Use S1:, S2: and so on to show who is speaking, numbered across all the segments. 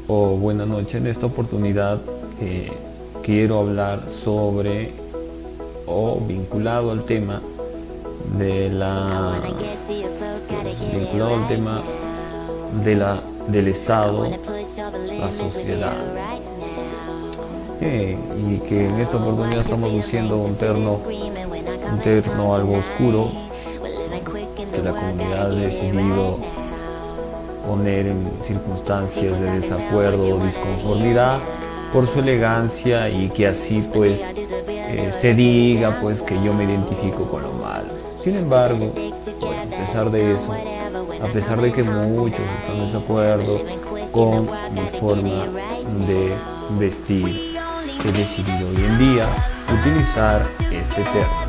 S1: o buena noche. En esta oportunidad quiero hablar sobre o vinculado al tema de del Estado, la sociedad, y que en esta oportunidad estamos luciendo un terno algo oscuro que la comunidad ha decidido poner en circunstancias de desacuerdo o disconformidad por su elegancia, y que así pues se diga pues que yo me identifico con lo malo. Sin embargo, pues, a pesar de eso, a pesar de que muchos están en desacuerdo con mi forma de vestir, he decidido hoy en día utilizar este terno.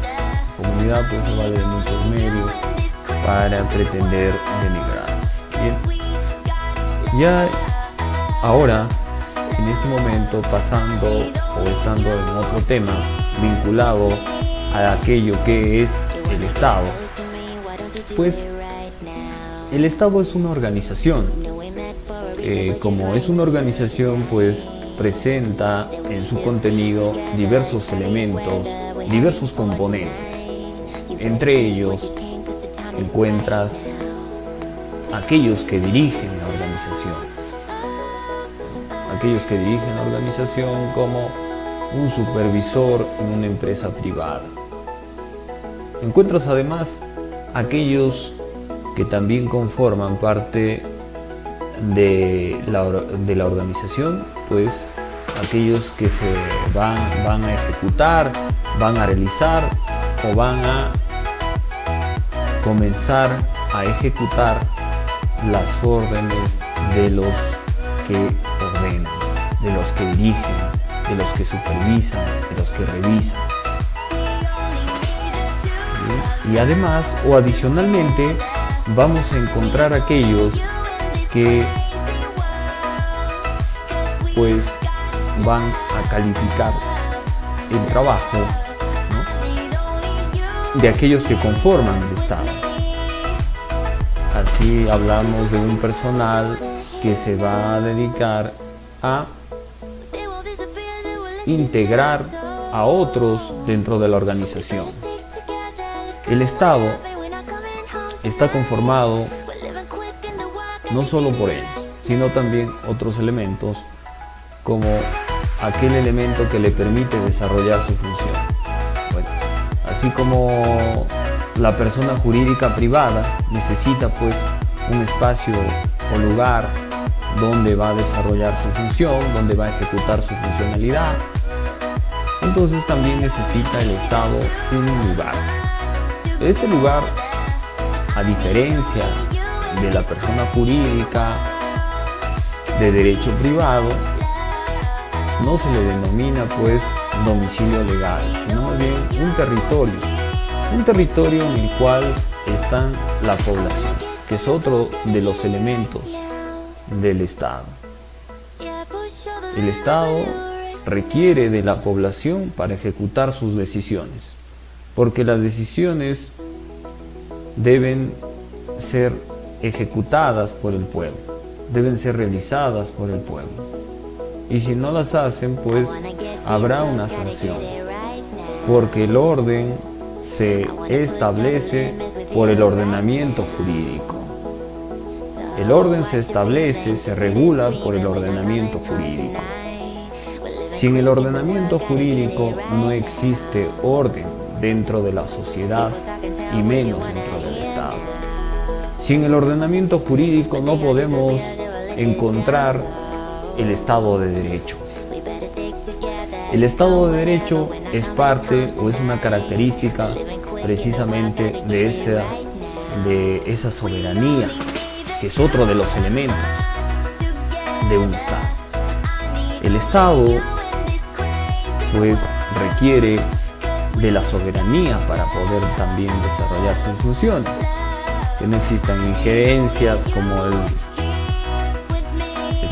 S1: La comunidad pues se vale de muchos medios para pretender denigrar. Bien, ya ahora, en este momento, pasando o estando en otro tema vinculado a aquello que es el Estado, pues el Estado es una organización. Como es una organización, pues presenta en su contenido diversos elementos, diversos componentes. Entre ellos encuentras aquellos que dirigen la organización. Aquellos que dirigen la organización como un supervisor en una empresa privada. Encuentras además aquellos que también conforman parte de la organización, pues aquellos que se van a ejecutar, van a realizar o van a comenzar a ejecutar las órdenes de los que ordenan, de los que dirigen, de los que supervisan, de los que revisan. Y además o adicionalmente vamos a encontrar aquellos que pues van a calificar el trabajo, ¿no?, de aquellos que conforman el Estado. Así hablamos de un personal que se va a dedicar a integrar a otros dentro de la organización. El Estado está conformado no solo por ellos, sino también otros elementos, como aquel elemento que le permite desarrollar su función. Bueno, así como la persona jurídica privada necesita pues un espacio o lugar donde va a desarrollar su función, donde va a ejecutar su funcionalidad, entonces también necesita el Estado un lugar. Este lugar, a diferencia de la persona jurídica de derecho privado, no se le denomina pues domicilio legal, sino más bien un territorio en el cual está la población, que es otro de los elementos del Estado. El Estado requiere de la población para ejecutar sus decisiones, porque las decisiones deben ser ejecutadas por el pueblo, deben ser realizadas por el pueblo. Y si no las hacen, pues habrá una sanción, porque el orden se establece por el ordenamiento jurídico. El orden se establece, se regula por el ordenamiento jurídico. Sin el ordenamiento jurídico no existe orden dentro de la sociedad y menos dentro del Estado. Sin el ordenamiento jurídico no podemos encontrar el Estado de Derecho. El Estado de Derecho es parte o es una característica precisamente de esa soberanía, que es otro de los elementos de un Estado. El Estado pues requiere de la soberanía para poder también desarrollar sus funciones, que no existan injerencias como el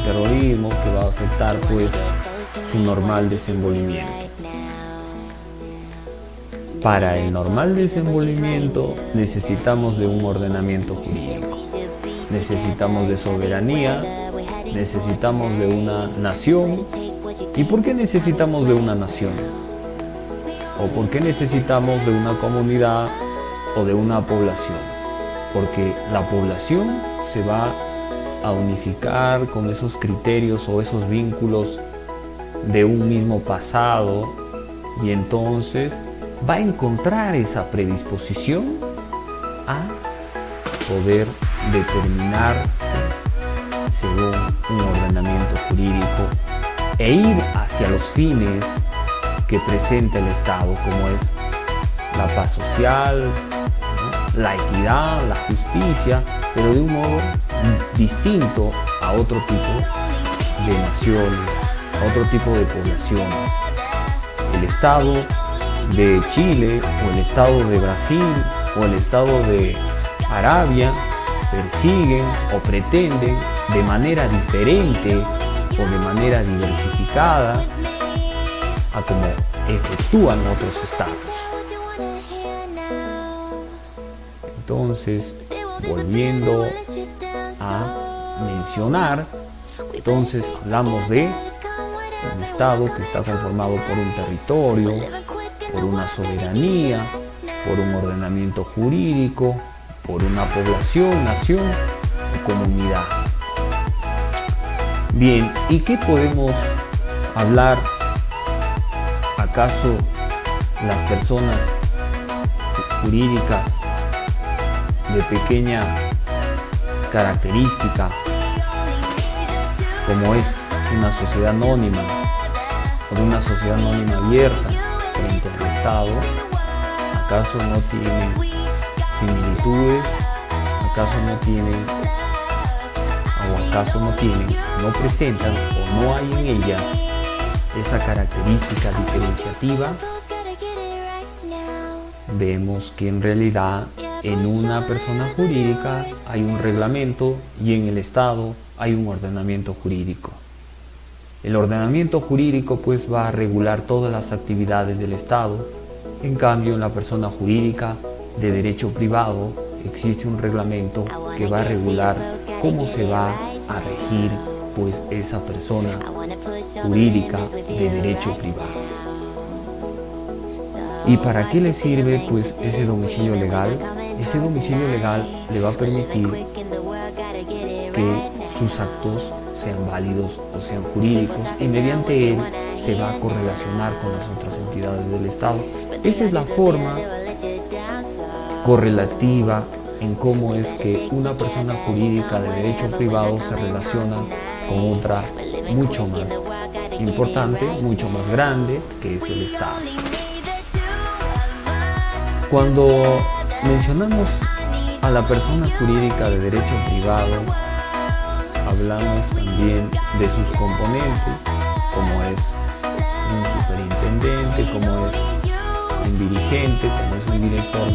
S1: terrorismo, que va a afectar pues su normal desenvolvimiento. Para el normal desenvolvimiento necesitamos de un ordenamiento jurídico, necesitamos de soberanía necesitamos de una nación. ¿Y por qué necesitamos de una nación? ¿O por qué necesitamos de una comunidad o de una población? Porque la población se va a unificar con esos criterios o esos vínculos de un mismo pasado, y entonces va a encontrar esa predisposición a poder determinar según un ordenamiento jurídico e ir hacia los fines que presenta el Estado, como es la paz social, ¿no?, la equidad, la justicia, pero de un modo distinto a otro tipo de naciones, a otro tipo de poblaciones. El Estado de Chile o el Estado de Brasil o el Estado de Arabia persiguen o pretenden de manera diferente o de manera diversificada a como efectúan otros estados. Entonces, volviendo a mencionar, entonces hablamos de un estado que está conformado por un territorio, por una soberanía, por un ordenamiento jurídico, por una población, nación o comunidad. Bien, ¿y qué podemos hablar? ¿Acaso las personas jurídicas de pequeña característica, como es una sociedad anónima o una sociedad anónima abierta frente al Estado, acaso no tienen similitudes? ¿Acaso no tienen, no presentan o no hay en ellas esa característica diferenciativa? Vemos que en realidad en una persona jurídica hay un reglamento y en el Estado hay un ordenamiento jurídico. El ordenamiento jurídico pues va a regular todas las actividades del Estado. En cambio, en la persona jurídica de derecho privado existe un reglamento que va a regular cómo se va a regir pues esa persona jurídica de derecho privado. ¿Y para qué le sirve pues ese domicilio legal? Ese domicilio legal le va a permitir que sus actos sean válidos o sean jurídicos, y mediante él se va a correlacionar con las otras entidades del Estado. Esa es la forma correlativa en cómo es que una persona jurídica de derecho privado se relaciona con otra mucho más importante, mucho más grande, que es el Estado. Cuando mencionamos a la persona jurídica de derecho privado, hablamos también de sus componentes, como es un superintendente, como es un dirigente, como es un director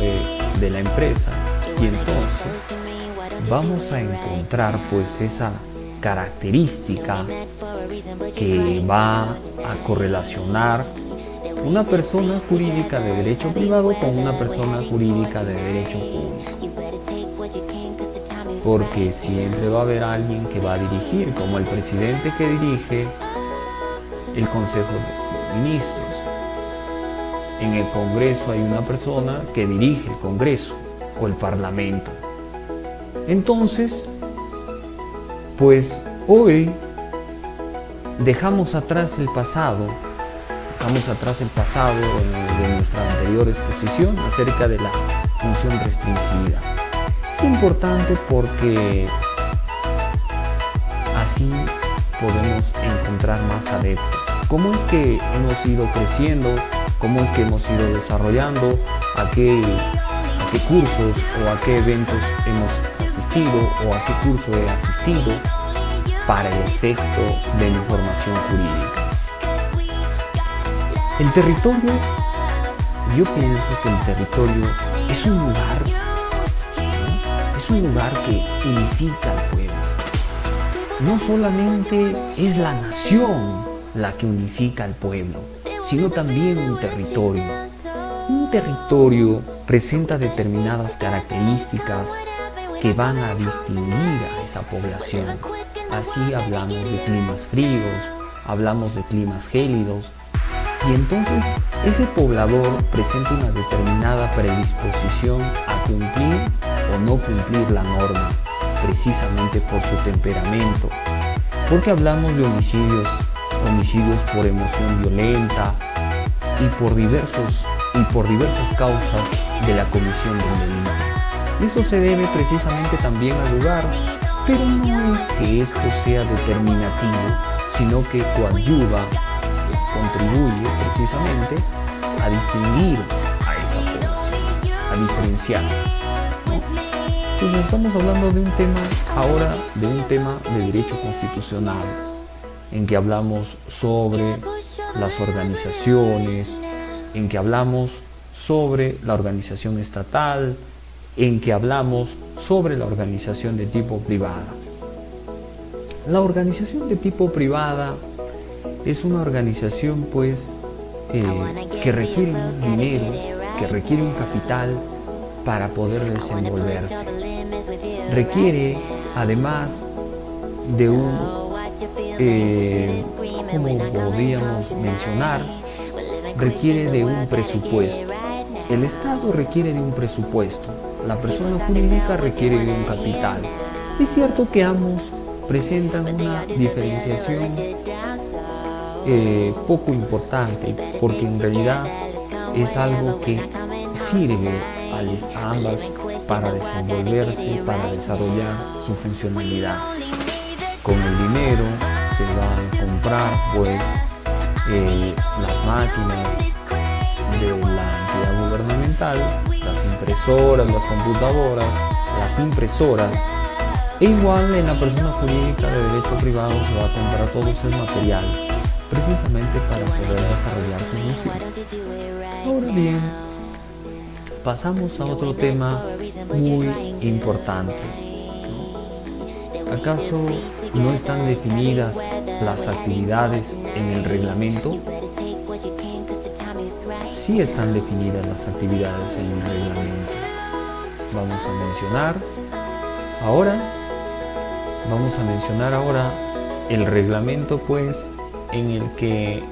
S1: de la empresa. Y entonces vamos a encontrar pues esa característica que va a correlacionar una persona jurídica de derecho privado con una persona jurídica de derecho público. Porque siempre va a haber alguien que va a dirigir, como el presidente que dirige el Consejo de Ministros. En el Congreso hay una persona que dirige el Congreso o el Parlamento. Entonces, pues hoy dejamos atrás el pasado de nuestra anterior exposición acerca de la función restringida. Es importante porque así podemos encontrar más adeptos. ¿Cómo es que hemos ido creciendo? ¿Cómo es que hemos ido desarrollando? ¿A qué cursos o a qué eventos hemos asistido o a qué curso he asistido para el efecto de mi formación jurídica? El territorio, yo pienso que el territorio es un lugar, ¿no? Es un lugar que unifica al pueblo. No solamente es la nación la que unifica al pueblo, sino también un territorio. Un territorio presenta determinadas características que van a distinguir a esa población. así hablamos de climas fríos, hablamos de climas gélidos, y entonces ese poblador presenta una determinada predisposición a cumplir o no cumplir la norma, precisamente por su temperamento, porque hablamos de homicidios por emoción violenta y por diversas causas de la comisión del delito. Y eso se debe precisamente también al lugar, pero no es que esto sea determinativo, sino que coadyuva, contribuye precisamente a distinguir a esa población, a diferenciar, ¿no? Entonces estamos hablando de un tema ahora, de un tema de derecho constitucional, en que hablamos sobre las organizaciones, en que hablamos sobre la organización estatal, en que hablamos sobre la organización de tipo privada. La organización de tipo privada es una organización pues que requiere un dinero, que requiere un capital para poder desenvolverse. Requiere además de como podríamos mencionar, requiere de un presupuesto. El Estado requiere de un presupuesto, la persona jurídica requiere de un capital. Es cierto que ambos presentan una diferenciación poco importante, porque en realidad es algo que sirve a ambas para desenvolverse, para desarrollar su funcionalidad. Con el dinero se van a comprar pues las máquinas de la entidad gubernamental, las impresoras, las computadoras, las impresoras, e igual en la persona jurídica de derecho privado se va a comprar todo ese material precisamente para poder desarrollar su función. Ahora bien, pasamos a otro tema muy importante. ¿Acaso no están definidas las actividades en el reglamento? Sí están definidas las actividades en el reglamento. Vamos a mencionar ahora el reglamento pues en el que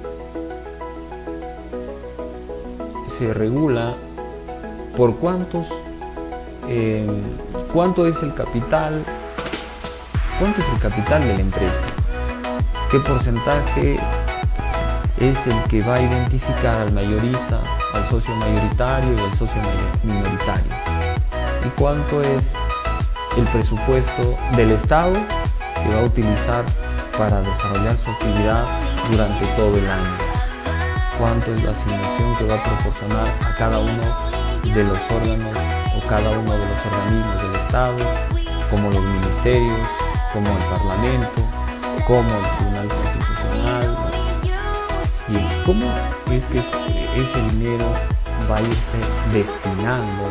S1: se regula por cuánto es el capital de la empresa, qué porcentaje es el que va a identificar al mayorista, al socio mayoritario y al socio minoritario, y cuánto es el presupuesto del Estado que va a utilizar para desarrollar su actividad durante todo el año, cuánto es la asignación que va a proporcionar a cada uno de los órganos o cada uno de los organismos del Estado, como los ministerios, como el Parlamento, como el Tribunal Constitucional. Bien, ¿cómo es que ese dinero va a irse destinando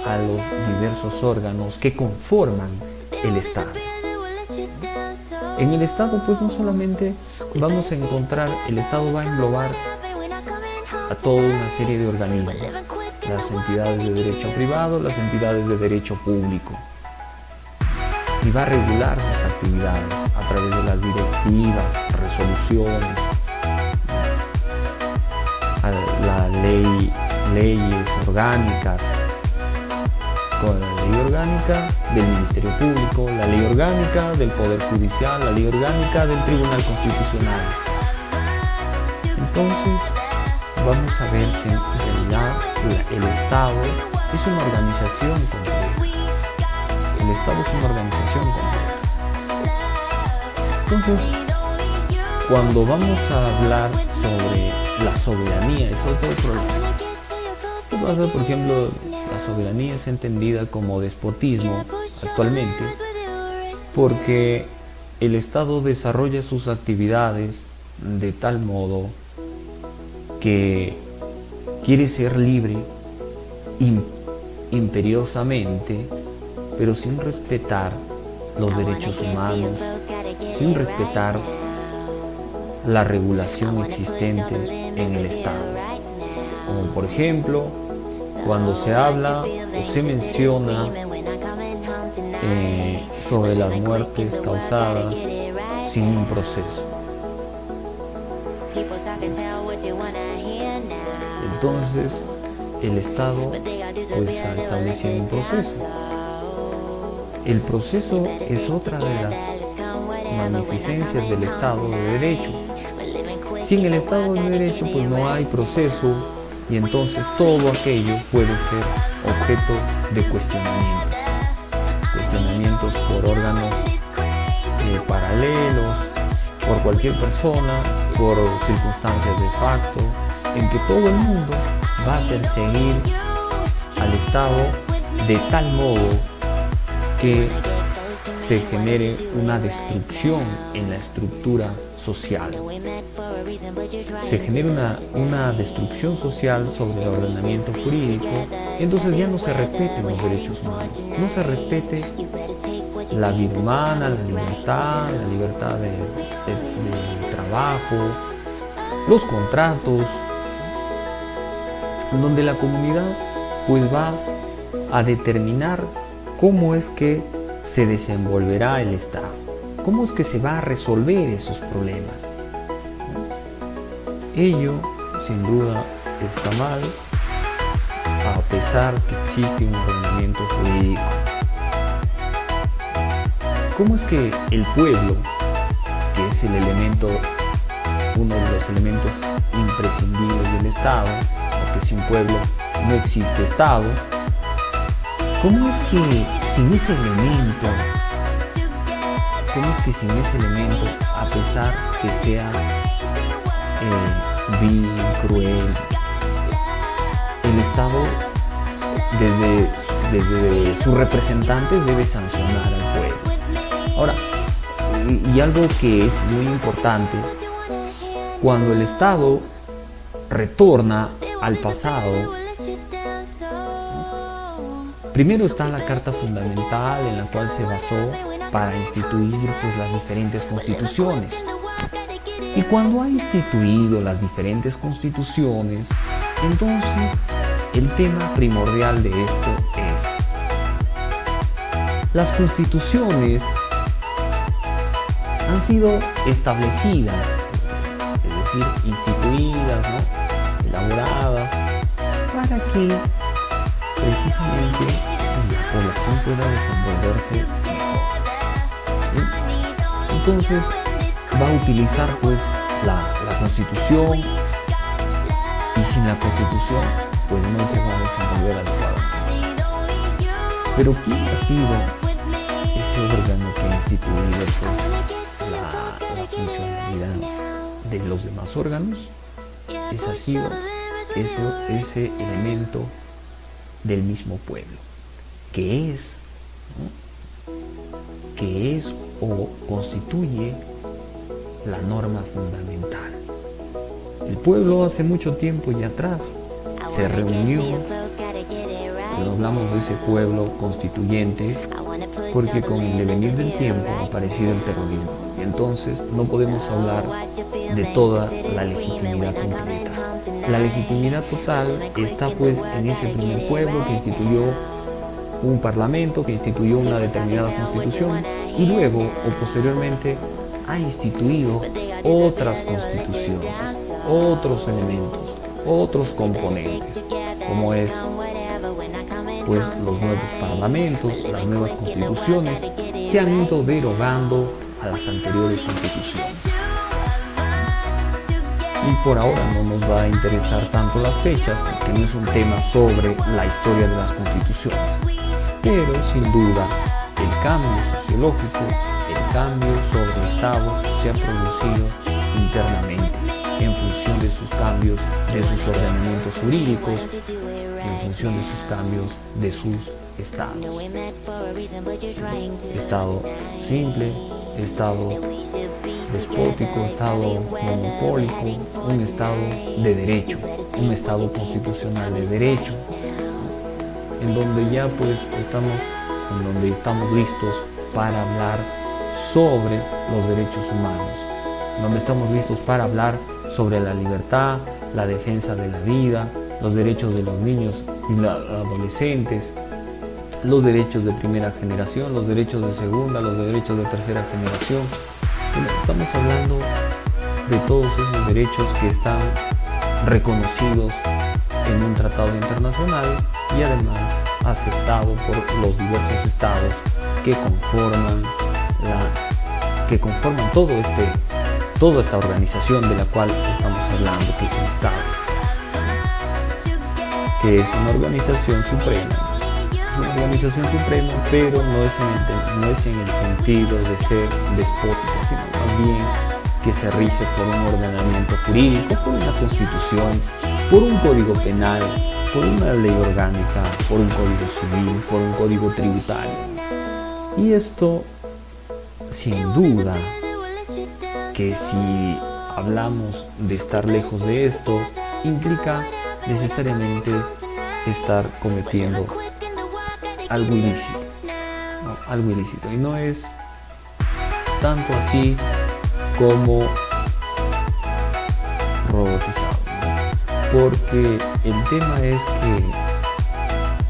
S1: a los diversos órganos que conforman el Estado? En el Estado pues no solamente vamos a encontrar, el Estado va a englobar a toda una serie de organismos, las entidades de derecho privado, las entidades de derecho público, y va a regular sus actividades a través de las directivas, resoluciones, leyes orgánicas, con la ley orgánica del Ministerio Público, la ley orgánica del Poder Judicial, la ley orgánica del Tribunal Constitucional. Entonces, vamos a ver que en realidad el Estado es una organización compleja. El Estado es una organización compleja. Entonces, cuando vamos a hablar sobre la soberanía, es otro problema. ¿Qué pasa, por ejemplo? La soberanía es entendida como despotismo actualmente porque el Estado desarrolla sus actividades de tal modo que quiere ser libre imperiosamente, pero sin respetar los derechos humanos, sin respetar la regulación existente en el Estado. Como por ejemplo, cuando se habla o se menciona sobre las muertes causadas sin un proceso. Entonces, el Estado pues ha establecido un proceso. El proceso es otra de las magnificencias del Estado de Derecho. Sin el Estado de Derecho pues no hay proceso, y entonces todo aquello puede ser objeto de cuestionamientos. Cuestionamientos por órganos paralelos, por cualquier persona, por circunstancias de facto, en que todo el mundo va a perseguir al Estado de tal modo que se genere una destrucción en la estructura social. Se genera una destrucción social sobre el ordenamiento jurídico, entonces ya no se respeten los derechos humanos, no se respete la vida humana, la libertad de trabajo, los contratos, donde la comunidad pues va a determinar cómo es que se desenvolverá el Estado, cómo es que se va a resolver esos problemas. Ello, sin duda, está mal, a pesar que existe un ordenamiento jurídico. ¿Cómo es que el pueblo, que es el elemento, uno de los elementos imprescindibles del Estado, porque sin pueblo no existe Estado, cómo es que sin ese elemento, a pesar que sea vil, cruel, el Estado desde sus representantes debe sancionar al pueblo? Ahora, y algo que es muy importante, cuando el Estado retorna al pasado, primero está la Carta Fundamental, en la cual se basó para instituir pues las diferentes constituciones. Y cuando ha instituido las diferentes constituciones, entonces el tema primordial de esto es: las constituciones han sido establecidas, es decir, instituidas, ¿no?, elaboradas, para que precisamente la población pueda desenvolverse mejor. ¿Sí? Entonces va a utilizar pues la Constitución, y sin la Constitución pues no se va a desenvolver adecuadamente. Pero ¿quién ha sido ese órgano que ha instituido pues la funcionalidad de los demás órganos? Ese ha sido ese elemento del mismo pueblo, que es o constituye la norma fundamental. El pueblo hace mucho tiempo y atrás se reunió, pero hablamos de ese pueblo constituyente porque con el devenir del tiempo ha aparecido el terrorismo, y entonces no podemos hablar de toda la legitimidad completa. La legitimidad total está pues en ese primer pueblo que instituyó un parlamento, que instituyó una determinada constitución, y luego o posteriormente ha instituido otras constituciones, otros elementos, otros componentes, como es pues los nuevos parlamentos, las nuevas constituciones, que han ido derogando a las anteriores constituciones. Y por ahora no nos va a interesar tanto las fechas, porque no es un tema sobre la historia de las constituciones, pero sin duda el cambio sociológico, el cambio sobre el Estado se ha producido internamente en función de sus cambios, de sus ordenamientos jurídicos, en función de sus cambios de sus estados. Estado simple, Estado despótico, Estado monopólico, un Estado de derecho, un Estado constitucional de derecho, en donde ya pues estamos listos para hablar sobre los derechos humanos, donde estamos listos para hablar sobre la libertad, la defensa de la vida, los derechos de los niños y los adolescentes, los derechos de primera generación, los derechos de segunda, los derechos de tercera generación. Bueno, estamos hablando de todos esos derechos que están reconocidos en un tratado internacional y además aceptado por los diversos estados que conforman toda esta organización de la cual estamos hablando, que es el Estado, que es una organización suprema. Una organización suprema, pero no es en el sentido de ser despótica, sino más bien que se rige por un ordenamiento jurídico, por una constitución, por un código penal, por una ley orgánica, por un código civil, por un código tributario. Y esto, sin duda, que si hablamos de estar lejos de esto, implica necesariamente estar cometiendo algo ilícito, ¿no? Algo ilícito. Y no es tanto así como robotizado, ¿no? Porque el tema es que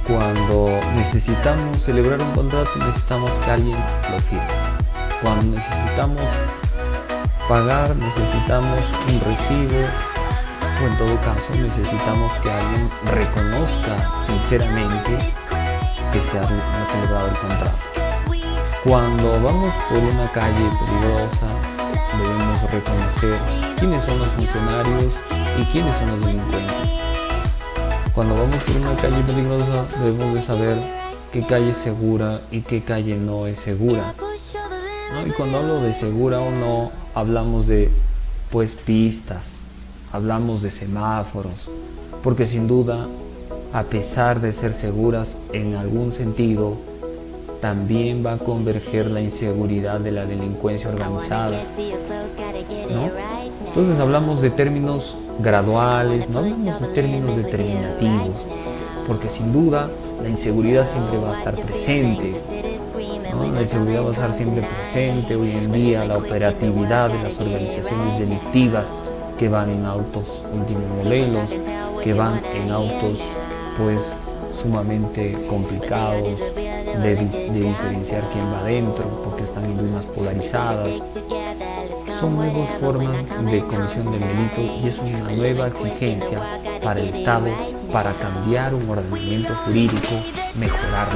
S1: cuando necesitamos celebrar un contrato, necesitamos que alguien lo firme. Cuando necesitamos pagar, necesitamos un recibo, o en todo caso necesitamos que alguien reconozca sinceramente que se ha celebrado el contrato. Cuando vamos por una calle peligrosa, debemos reconocer quiénes son los funcionarios y quiénes son los delincuentes. Cuando vamos por una calle peligrosa, debemos de saber qué calle es segura y qué calle no es segura, ¿no? Y cuando hablo de segura o no, hablamos de pistas, hablamos de semáforos, porque sin duda, a pesar de ser seguras en algún sentido, también va a converger la inseguridad de la delincuencia organizada, ¿no? Entonces hablamos de términos graduales, no hablamos de términos determinativos, porque sin duda la inseguridad siempre va a estar presente, ¿no? La inseguridad va a estar siempre presente. Hoy en día la operatividad de las organizaciones delictivas que van en autos últimos modelos, que van en autos sumamente complicados de diferenciar quién va adentro, porque están en lunas polarizadas. Son nuevas formas de comisión del delito y es una nueva exigencia para el Estado para cambiar un ordenamiento jurídico, mejorar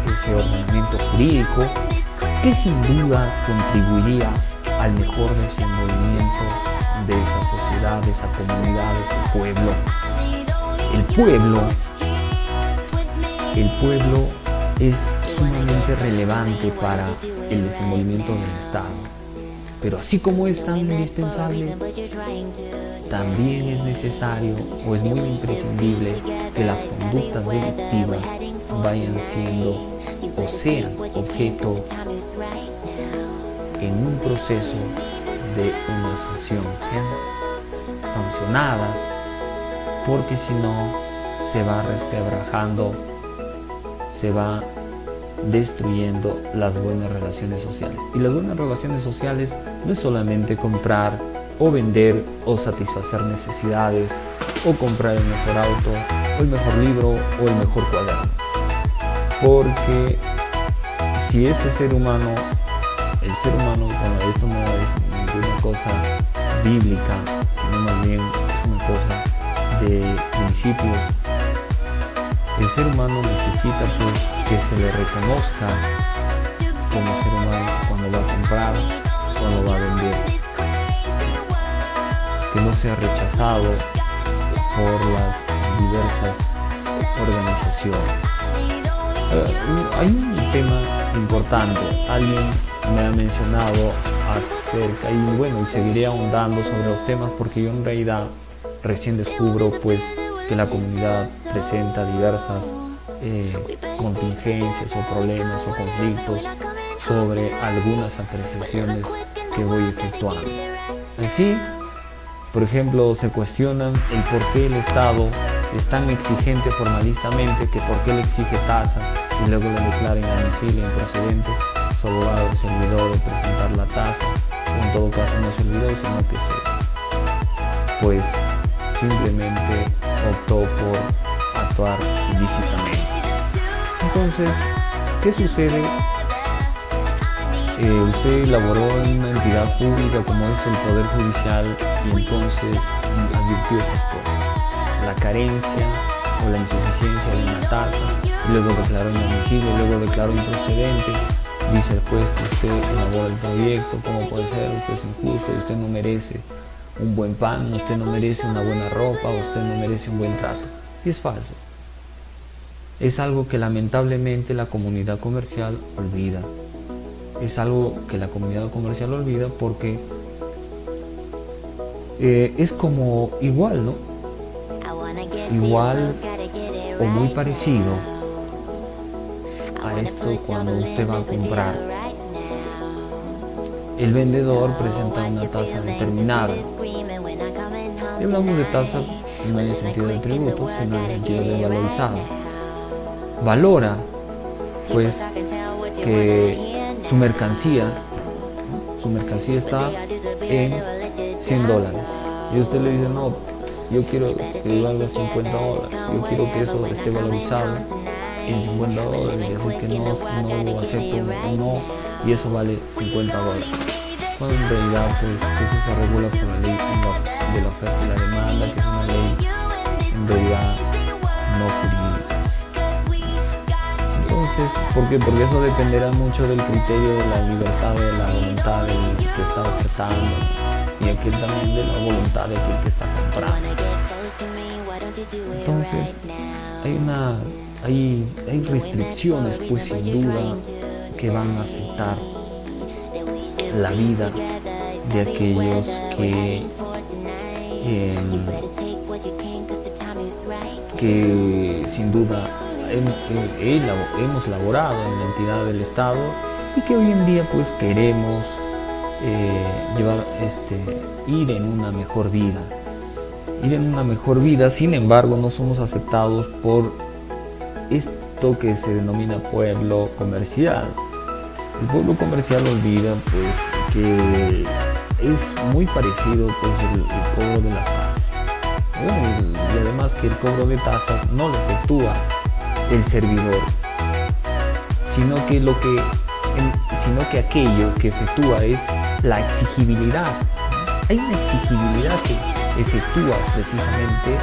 S1: ese ordenamiento jurídico que sin duda contribuiría al mejor desenvolvimiento de esa sociedad, de esa comunidad, de ese pueblo. El pueblo es sumamente relevante para el desenvolvimiento del Estado, pero así como es tan indispensable, también es necesario o es muy imprescindible que las conductas delictivas vayan siendo o sean objeto en un proceso de una sanción, sean sancionadas, porque si no se va resquebrajando, se va destruyendo las buenas relaciones sociales. Y las buenas relaciones sociales no es solamente comprar o vender o satisfacer necesidades o comprar el mejor auto o el mejor libro o el mejor cuaderno, porque si ese ser humano, bueno, esto no es ninguna cosa bíblica, sino más bien es una cosa de principios. El ser humano necesita que se le reconozca como ser humano cuando va a comprar, cuando va a vender, que no sea rechazado por las diversas organizaciones. Hay un tema importante, alguien me ha mencionado acerca, y bueno, y seguiré ahondando sobre los temas porque yo en realidad recién descubro que la comunidad presenta diversas contingencias o problemas o conflictos sobre algunas apreciaciones que voy efectuando. Así, por ejemplo, se cuestionan el por qué el Estado es tan exigente formalistamente, que por qué le exige tasas y luego le declara inadmisible e improcedente. Su abogado se olvidó de presentar la tasa, o en todo caso no se olvidó, sino que simplemente optó por actuar ilícitamente. Entonces, ¿qué sucede? Usted laboró en una entidad pública como es el Poder Judicial y entonces advirtió esas cosas, la carencia o la insuficiencia de una tasa, y luego declaró inadmisible, luego declaró improcedente. Dice el juez que usted elabora el proyecto, ¿cómo puede ser? Usted es injusto, usted no merece un buen pan, usted no merece una buena ropa, usted no merece un buen trato. Y es falso. Es algo que lamentablemente la comunidad comercial olvida. Es algo que la comunidad comercial olvida porque es como igual, ¿no? Igual o muy parecido a esto cuando usted va a comprar. El vendedor presenta una tasa determinada. Y hablamos de tasa no en el sentido de tributo, sino en el sentido de valorizado. Valora, pues, que su mercancía está en $100. Y usted le dice, no, yo quiero que valga $50. Yo quiero que eso esté valorizado en $50. Y decir que no acepto un no, y eso vale $50. Cuando en realidad, pues, eso se regula por la ley de la oferta y la demanda, que es una ley en realidad no jurídica. Entonces, ¿por qué? Porque eso dependerá mucho del criterio de la libertad, de la voluntad del que está ofertando, y aquí también de la voluntad de aquel que está comprando. Entonces, hay restricciones, pues, sin duda, que van a afectar la vida de aquellos que sin duda hemos laborado en la entidad del Estado y que hoy en día, pues, queremos ir en una mejor vida. Sin embargo, no somos aceptados por esto que se denomina pueblo comercial. El pueblo comercial olvida, pues, que es muy parecido, pues, el cobro de las tasas. Y además que el cobro de tasas no lo efectúa el servidor, sino que aquello que efectúa es la exigibilidad. Hay una exigibilidad que efectúa precisamente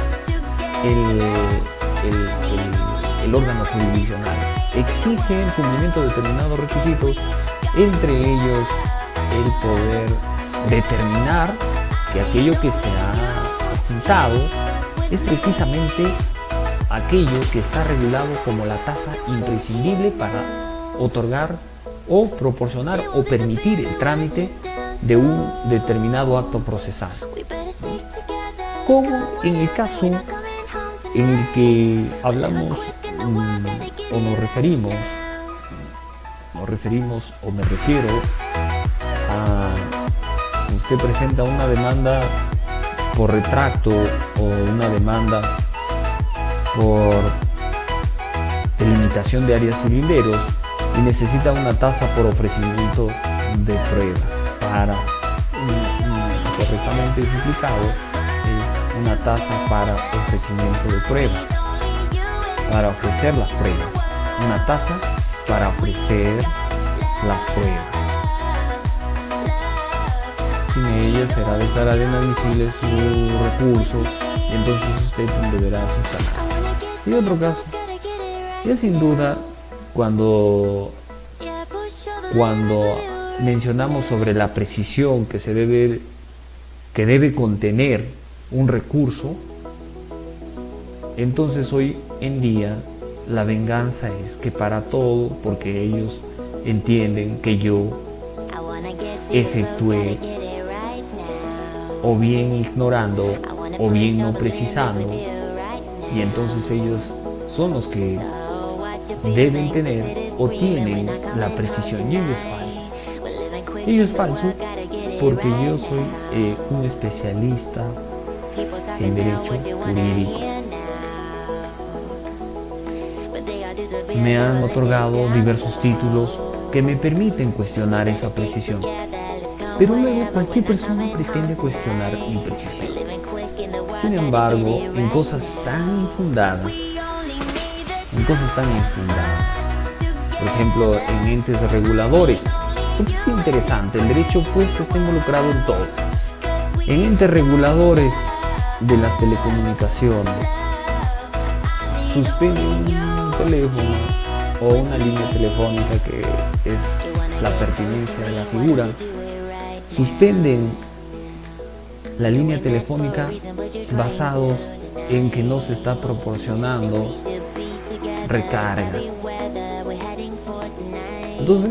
S1: el órgano jurisdiccional. Exige el cumplimiento de determinados requisitos, entre ellos el poder determinar que aquello que se ha adjuntado es precisamente aquello que está regulado como la tasa imprescindible para otorgar o proporcionar o permitir el trámite de un determinado acto procesal. Como en el caso en el que hablamos o me refiero a usted presenta una demanda por retracto o una demanda por delimitación de áreas y linderos y necesita una tasa por ofrecimiento de pruebas para, correctamente explicado, una tasa para ofrecimiento de pruebas, para ofrecer las pruebas, una tasa para ofrecer las pruebas. Sin ella será declarada inadmisible su recurso y entonces usted deberá subsanar. Y otro caso, ya sin duda, cuando mencionamos sobre la precisión que debe contener un recurso, entonces hoy en día la venganza es que para todo, porque ellos entienden que yo efectué o bien ignorando o bien no precisando, y entonces ellos son los que deben tener o tienen la precisión, y ello es falso porque yo soy un especialista en derecho jurídico. Me han otorgado diversos títulos que me permiten cuestionar esa precisión, pero luego cualquier persona pretende cuestionar mi precisión. Sin embargo, en cosas tan infundadas en cosas tan infundadas. Por ejemplo, en entes reguladores. Es interesante, el derecho pues está involucrado en todo. En entes reguladores de las telecomunicaciones, suspenden un teléfono o una línea telefónica que es la pertinencia de la figura, suspenden la línea telefónica basados en que no se está proporcionando recargas. Entonces,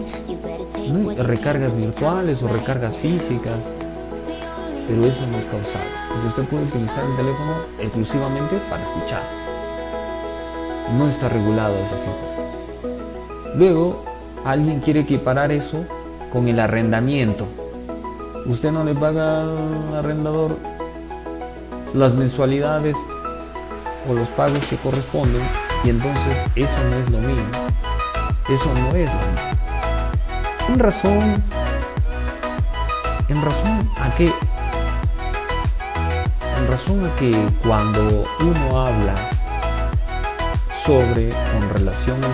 S1: no hay recargas virtuales o recargas físicas, pero eso no es causal, porque usted puede utilizar el teléfono exclusivamente para escuchar. No está regulado ese tipo. Luego, alguien quiere equiparar eso con el arrendamiento. Usted no le paga al arrendador las mensualidades o los pagos que corresponden, y entonces eso no es lo mismo. Eso no es lo mismo. En razón a que cuando uno habla con relación al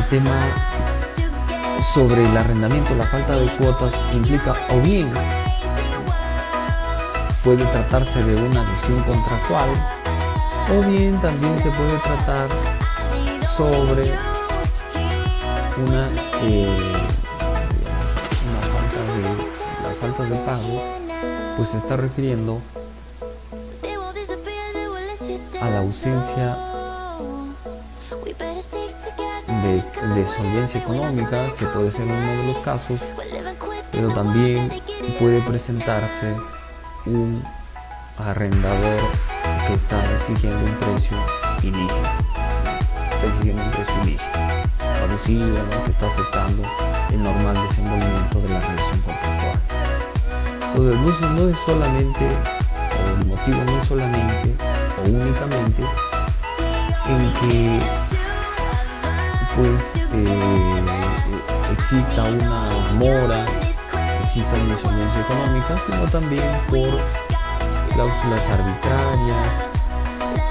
S1: tema sobre el arrendamiento, la falta de cuotas implica o bien puede tratarse de una adhesión contractual, o bien también se puede tratar sobre una falta de pago, pues se está refiriendo a la ausencia de solvencia económica, que puede ser uno de los casos, pero también puede presentarse un arrendador que está exigiendo un precio ilícito, abusivo, ¿no? Que está afectando el normal desenvolvimiento de la relación contractual. Entonces no es solamente, o el motivo no es solamente o únicamente en que pues exista una mora, exista una insolvencia económica, sino también por cláusulas arbitrarias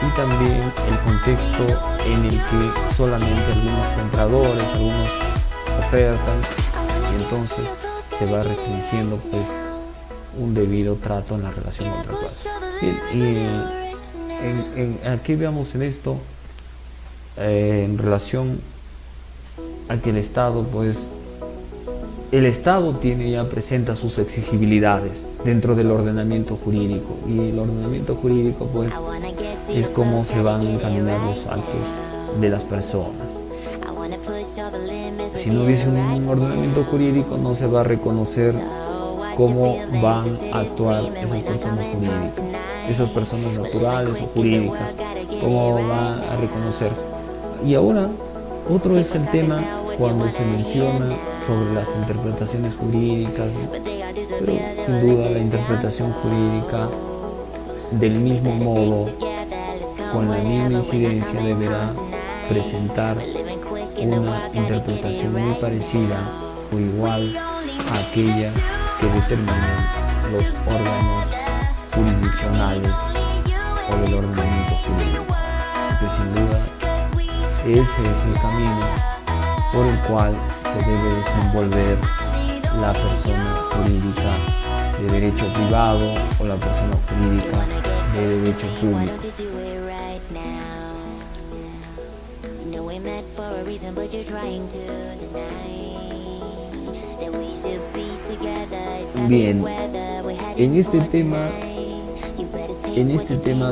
S1: y también el contexto en el que solamente algunos compradores, algunos ofertan, y entonces se va restringiendo pues un debido trato en la relación contractual. Aquí veamos en esto en relación a que el Estado presenta sus exigibilidades dentro del ordenamiento jurídico, y el ordenamiento jurídico pues es cómo se van a encaminar los actos de las personas. Si no hubiese un ordenamiento jurídico, no se va a reconocer cómo van a actuar esas personas naturales o jurídicas, cómo van a reconocerse. Y ahora, otro es el tema cuando se menciona sobre las interpretaciones jurídicas, pero sin duda la interpretación jurídica del mismo modo, con la misma incidencia, deberá presentar una interpretación muy parecida o igual a aquella que determinan los órganos jurisdiccionales o del ordenamiento jurídico, porque sin duda ese es el camino por el cual se debe desenvolver la persona jurídica de derecho privado o la persona jurídica de derecho público. Bien, en este tema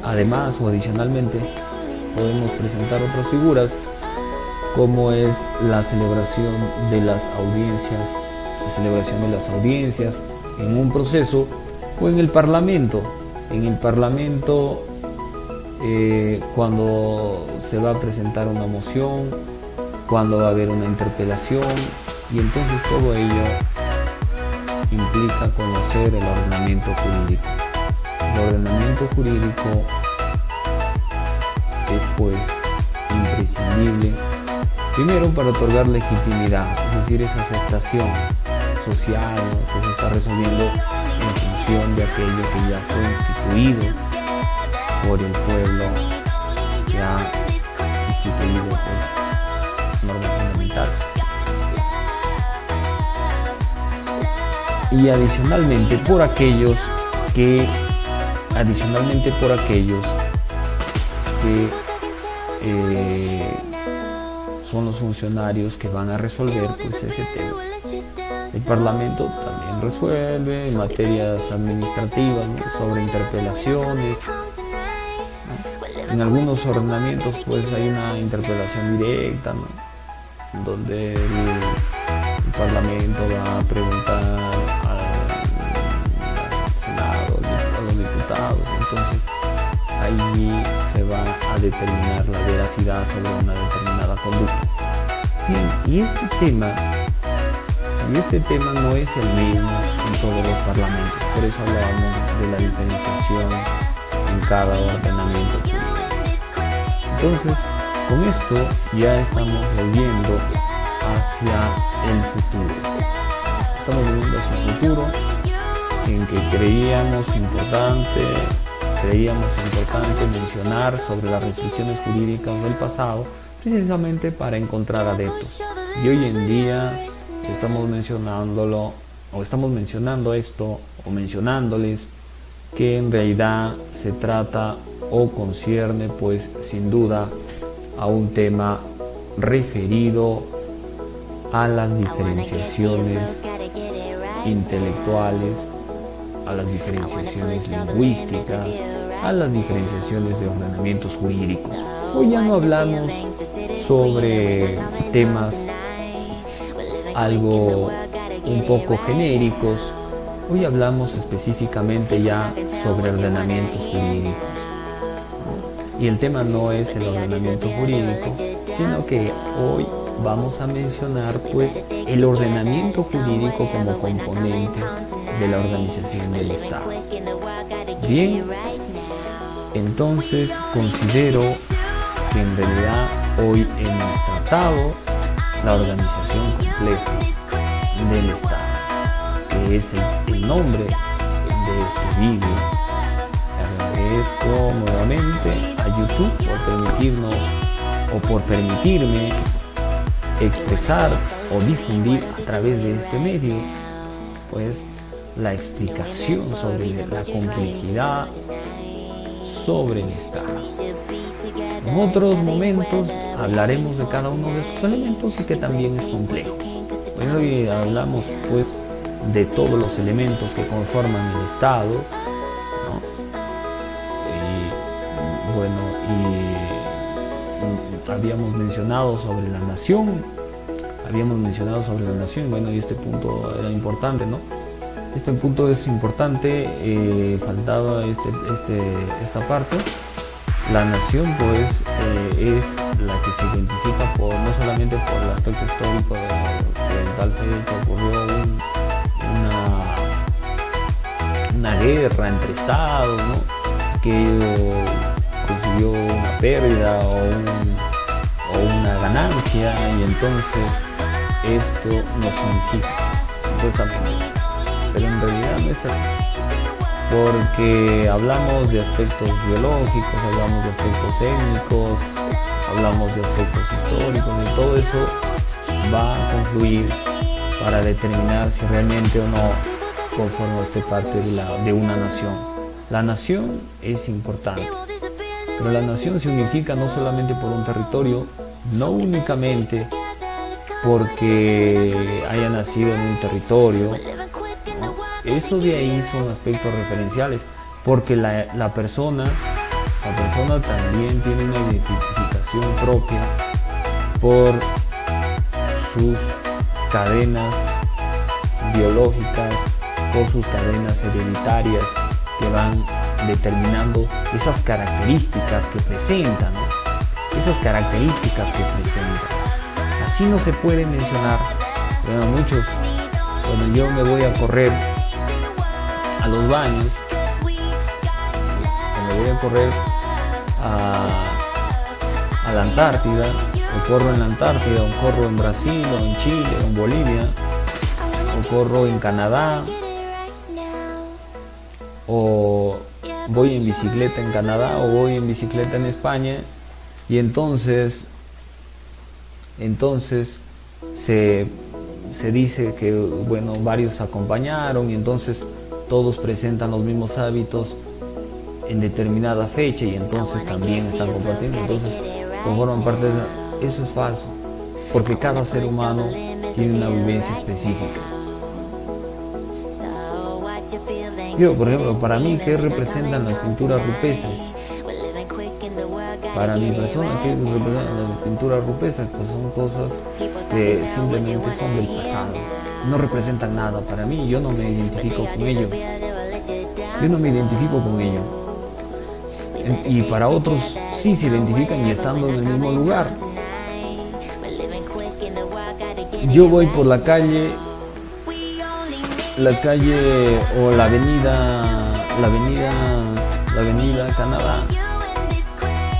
S1: además o adicionalmente podemos presentar otras figuras, como es la celebración de las audiencias en un proceso o en el Parlamento. En el Parlamento, cuando se va a presentar una moción, cuando va a haber una interpelación, y entonces todo ello implica conocer el ordenamiento jurídico. El ordenamiento jurídico es pues imprescindible, primero para otorgar legitimidad, es decir, esa aceptación social, ¿no?, que se está resolviendo en función de aquello que ya fue instituido, por el pueblo que ha instituido pues, normas fundamentales. Y adicionalmente por aquellos que son los funcionarios que van a resolver pues, ese tema. El Parlamento también resuelve en materias administrativas, ¿no? Sobre interpelaciones, ¿no? En algunos ordenamientos pues hay una interpelación directa, ¿no? Donde el Parlamento va a preguntar al Senado, a los diputados. Entonces ahí se va a determinar la veracidad sobre una determinada conducta. Bien, y este tema no es el mismo en todos los parlamentos, por eso hablábamos de la diferenciación en cada ordenamiento jurídico. Entonces, con esto ya estamos volviendo hacia el futuro. Estamos volviendo hacia el futuro en que creíamos importante mencionar sobre las restricciones jurídicas del pasado, precisamente para encontrar adeptos. Y hoy en día estamos mencionándoles o mencionándoles que en realidad se trata o concierne pues sin duda a un tema referido a las diferenciaciones intelectuales, a las diferenciaciones lingüísticas, a las diferenciaciones de ordenamientos jurídicos. Hoy ya no hablamos sobre temas algo un poco genéricos, hoy hablamos específicamente ya sobre ordenamientos jurídicos. Y el tema no es el ordenamiento jurídico, sino que hoy vamos a mencionar pues el ordenamiento jurídico como componente de la organización del Estado. Bien, entonces considero que en realidad hoy hemos tratado la organización compleja del Estado, que es el nombre de este vídeo. Agradezco nuevamente a YouTube por permitirme expresar o difundir a través de este medio pues la explicación sobre la complejidad sobre el Estado. En otros momentos hablaremos de cada uno de esos elementos y que también es complejo. Hoy hablamos pues de todos los elementos que conforman el Estado, ¿no? Habíamos mencionado sobre la nación, bueno, y este punto era importante, ¿no? Este punto es importante, faltaba esta parte. La nación pues es la que se identifica no solamente por el aspecto histórico de tal fecha ocurrió una guerra entre estados, ¿no? Que consiguió una pérdida o una ganancia, y entonces esto nos unifica supuestamente, pero en realidad no es así, porque hablamos de aspectos biológicos, hablamos de aspectos étnicos, hablamos de aspectos históricos, y todo eso va a confluir para determinar si realmente o no conforma parte de una nación. La nación es importante, pero la nación se unifica no solamente por un territorio, no únicamente porque haya nacido en un territorio, ¿no? Eso de ahí son aspectos referenciales, porque la persona también tiene una identificación propia por sus cadenas biológicas, por sus cadenas hereditarias que van determinando esas características que presenta, ¿no? Así no se puede mencionar, bueno, muchos, cuando yo me voy a correr a los baños, cuando voy a correr a la Antártida, o corro en la Antártida, o corro en Brasil, o en Chile, o en Bolivia, o corro en Canadá, o voy en bicicleta en Canadá o voy en bicicleta en España, y entonces se dice que, bueno, varios acompañaron y entonces todos presentan los mismos hábitos en determinada fecha y entonces también están compartiendo, entonces conforman parte de eso. Es falso, porque cada ser humano tiene una vivencia específica. Yo, por ejemplo, para mí, ¿qué representan las pinturas rupestres? Para mi persona, ¿qué representan las pinturas rupestres? Pues son cosas que simplemente son del pasado, no representan nada para mí. Yo no me identifico con ello. Yo no me identifico con ello. Y para otros sí se identifican y estando en el mismo lugar. Yo voy por la calle o la avenida Canadá,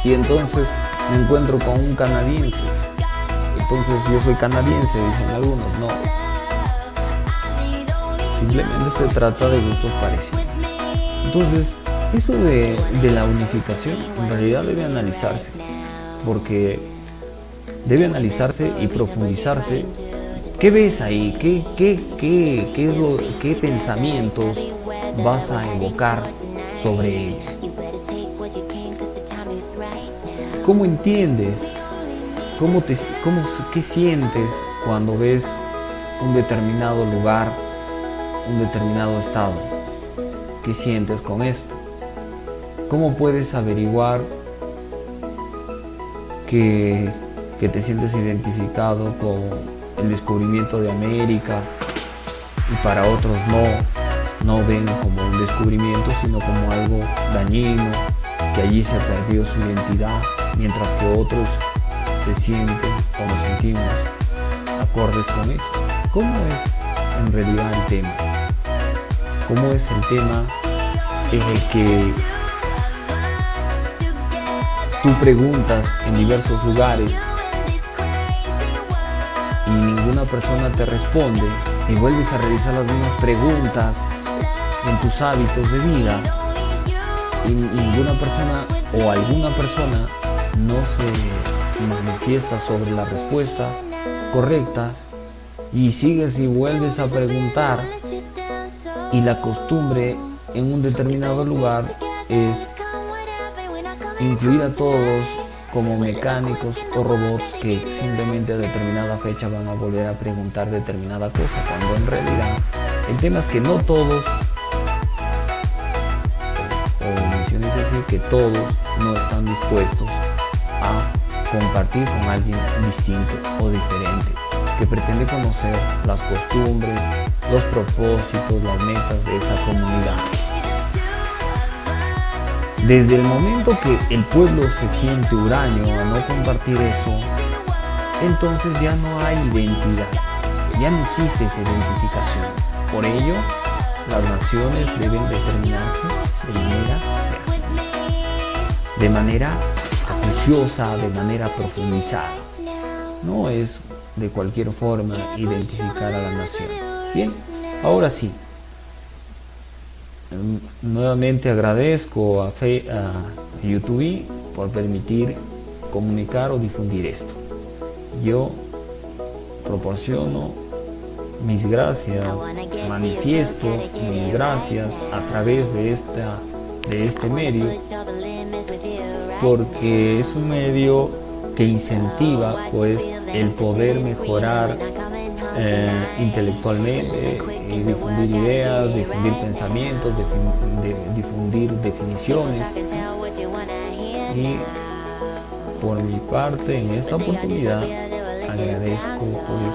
S1: y entonces me encuentro con un canadiense. Entonces yo soy canadiense, dicen algunos. No, simplemente se trata de gustos parecidos. Entonces eso de la unificación en realidad debe analizarse, porque debe analizarse y profundizarse. ¿Qué ves ahí? ¿Qué pensamientos vas a evocar sobre ellos? ¿Cómo entiendes? ¿Qué sientes cuando ves un determinado lugar, un determinado estado? ¿Qué sientes con esto? ¿Cómo puedes averiguar que te sientes identificado con el descubrimiento de América y para otros no ven como un descubrimiento, sino como algo dañino, que allí se perdió su identidad, mientras que otros se sienten o nos sentimos acordes con eso? ¿Cómo es en realidad el tema? ¿Cómo es el tema en el que tú preguntas en diversos lugares y ninguna persona te responde, y vuelves a realizar las mismas preguntas en tus hábitos de vida y ninguna persona o alguna persona no se manifiesta sobre la respuesta correcta, y sigues y vuelves a preguntar, y la costumbre en un determinado lugar es incluir a todos como mecánicos o robots que simplemente a determinada fecha van a volver a preguntar determinada cosa, cuando en realidad el tema es que no todos, o menciones así, que todos no están dispuestos a compartir con alguien distinto o diferente, que pretende conocer las costumbres, los propósitos, las metas de esa comunidad. Desde el momento que el pueblo se siente huraño a no compartir eso, entonces ya no hay identidad, ya no existe esa identificación. Por ello, las naciones deben determinarse de manera acuciosa, de manera profundizada. No es de cualquier forma identificar a la nación. Bien, ahora sí. Nuevamente agradezco a YouTube por permitir comunicar o difundir esto. Yo proporciono mis gracias, manifiesto mis gracias a través de este medio, porque es un medio que incentiva pues el poder mejorar intelectualmente, difundir ideas, difundir pensamientos, difundir definiciones. Y por mi parte, en esta oportunidad, agradezco pues